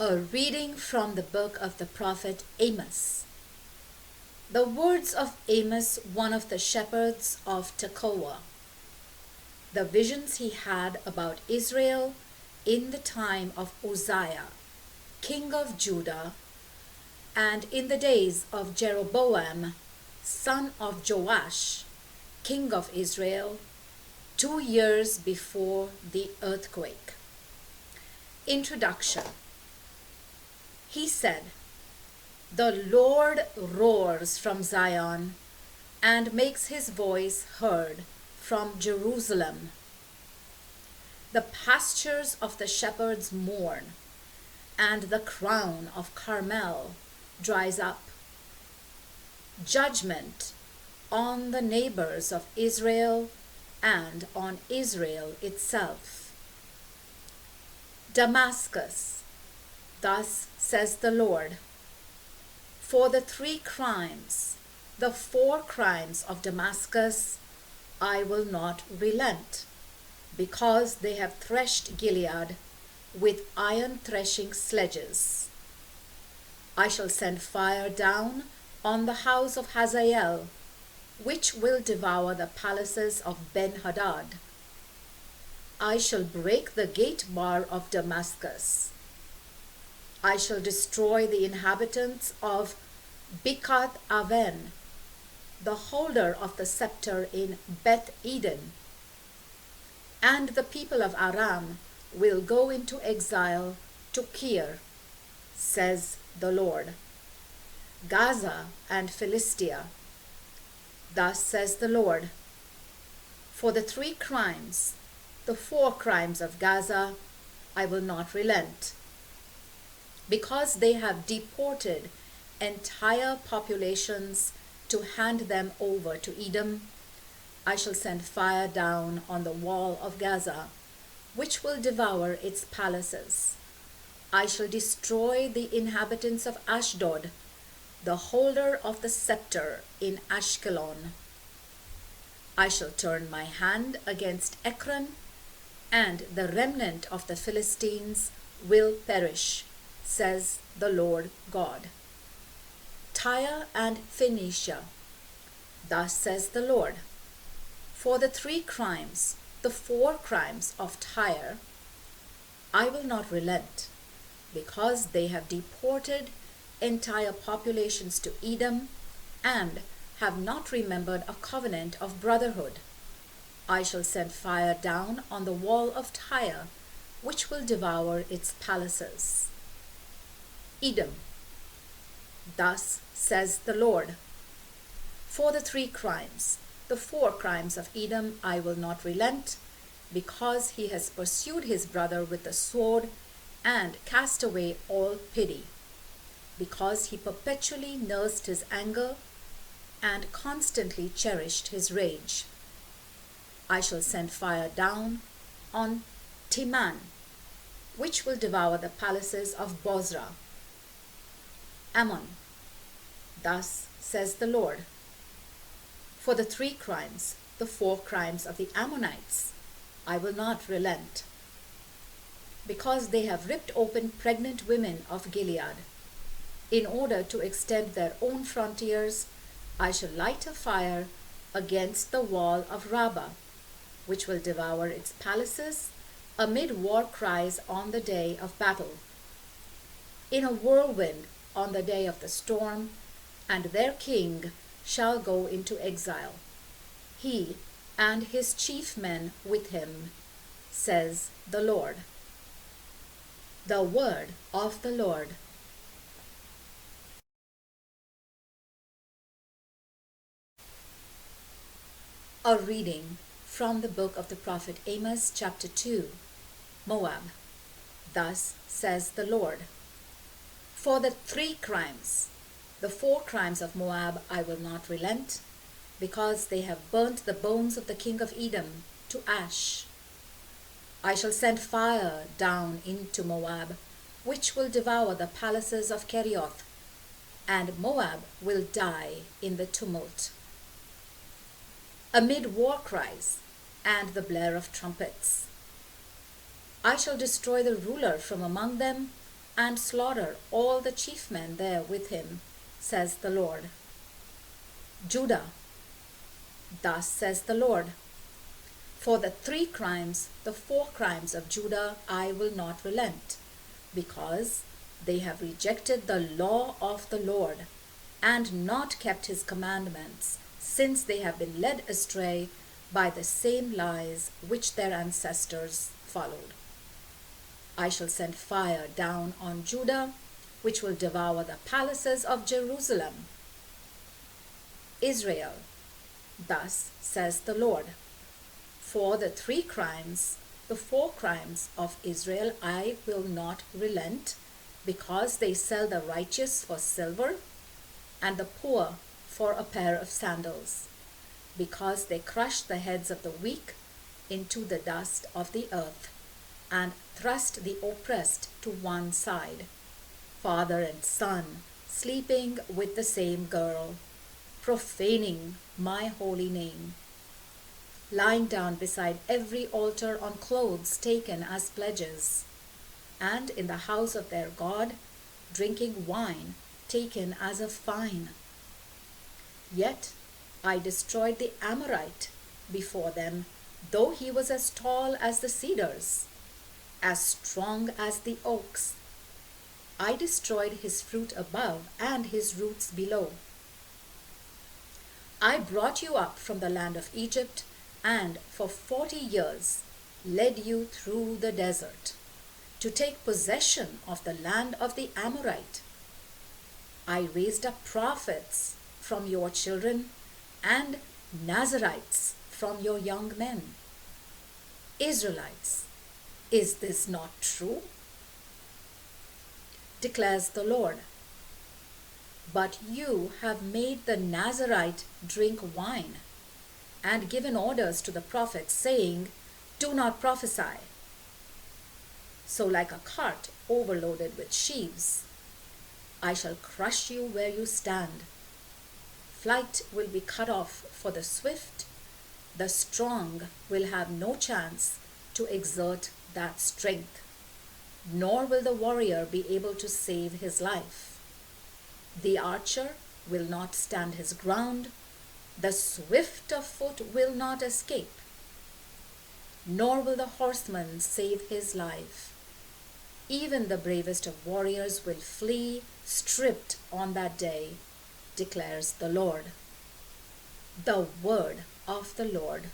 A reading from the book of the prophet Amos. The words of Amos, one of the shepherds of Tekoa. The visions he had about Israel in the time of Uzziah, king of Judah, and in the days of Jeroboam, son of Joash, king of Israel, 2 years before the earthquake. Introduction. He said, "The Lord roars from Zion and makes his voice heard from Jerusalem. The pastures of the shepherds mourn, and the crown of Carmel dries up. Judgment on the neighbors of Israel and on Israel itself. Damascus, thus says the Lord, for the 3 crimes, the 4 crimes of Damascus, I will not relent, because they have threshed Gilead with iron threshing sledges. I shall send fire down on the house of Hazael, which will devour the palaces of Ben-Hadad. I shall break the gate bar of Damascus. I shall destroy the inhabitants of Bikat Aven, the holder of the scepter in Beth Eden. And the people of Aram will go into exile to Kir, says the Lord. Gaza and Philistia, thus says the Lord, for the 3 crimes, the 4 crimes of Gaza, I will not relent. Because they have deported entire populations to hand them over to Edom, I shall send fire down on the wall of Gaza, which will devour its palaces. I shall destroy the inhabitants of Ashdod, the holder of the scepter in Ashkelon. I shall turn my hand against Ekron, and the remnant of the Philistines will perish, says the Lord God. Tyre and Phoenicia, thus says the Lord, for the 3 crimes, the 4 crimes of Tyre, I will not relent, because they have deported entire populations to Edom and have not remembered a covenant of brotherhood. I shall send fire down on the wall of Tyre, which will devour its palaces. Edom, thus says the Lord, for the 3 crimes, the 4 crimes of Edom I will not relent, because he has pursued his brother with the sword and cast away all pity, because he perpetually nursed his anger and constantly cherished his rage. I shall send fire down on Timan, which will devour the palaces of Bozrah. Ammon, thus says the Lord, for the 3 crimes, the 4 crimes of the Ammonites, I will not relent, because they have ripped open pregnant women of Gilead. In order to extend their own frontiers, I shall light a fire against the wall of Rabbah, which will devour its palaces amid war cries on the day of battle, in a whirlwind on the day of the storm, and their king shall go into exile, he and his chief men with him, says the Lord." The word of the Lord. A reading from the book of the prophet Amos, chapter 2. Moab. Thus says the Lord, for the 3 crimes, the 4 crimes of Moab I will not relent, because they have burnt the bones of the king of Edom to ash. I shall send fire down into Moab, which will devour the palaces of Kerioth, and Moab will die in the tumult. Amid war cries and the blare of trumpets, I shall destroy the ruler from among them, and slaughter all the chief men there with him, says the Lord. Judah, thus says the Lord, for the 3 crimes, the 4 crimes of Judah I will not relent, because they have rejected the law of the Lord and not kept his commandments, since they have been led astray by the same lies which their ancestors followed. I shall send fire down on Judah, which will devour the palaces of Jerusalem. Israel, thus says the Lord, for the 3 crimes, the 4 crimes of Israel I will not relent, because they sell the righteous for silver and the poor for a pair of sandals, because they crush the heads of the weak into the dust of the earth and thrust the oppressed to one side, father and son sleeping with the same girl, profaning my holy name, lying down beside every altar on clothes taken as pledges, and in the house of their God, drinking wine taken as a fine. Yet I destroyed the Amorite before them, though he was as tall as the cedars, as strong as the oaks. I destroyed his fruit above and his roots below. I brought you up from the land of Egypt, and for 40 years led you through the desert, to take possession of the land of the Amorite. I raised up prophets from your children and Nazarites from your young men. Israelites, is this not true? Declares the Lord. But you have made the Nazarite drink wine, and given orders to the prophets, saying, do not prophesy. So like a cart overloaded with sheaves, I shall crush you where you stand. Flight will be cut off for the swift. The strong will have no chance to exert that strength, nor will the warrior be able to save his life. The archer will not stand his ground. The swift of foot will not escape, nor will the horseman save his life. Even the bravest of warriors will flee stripped on that day, declares the Lord. The word of the Lord.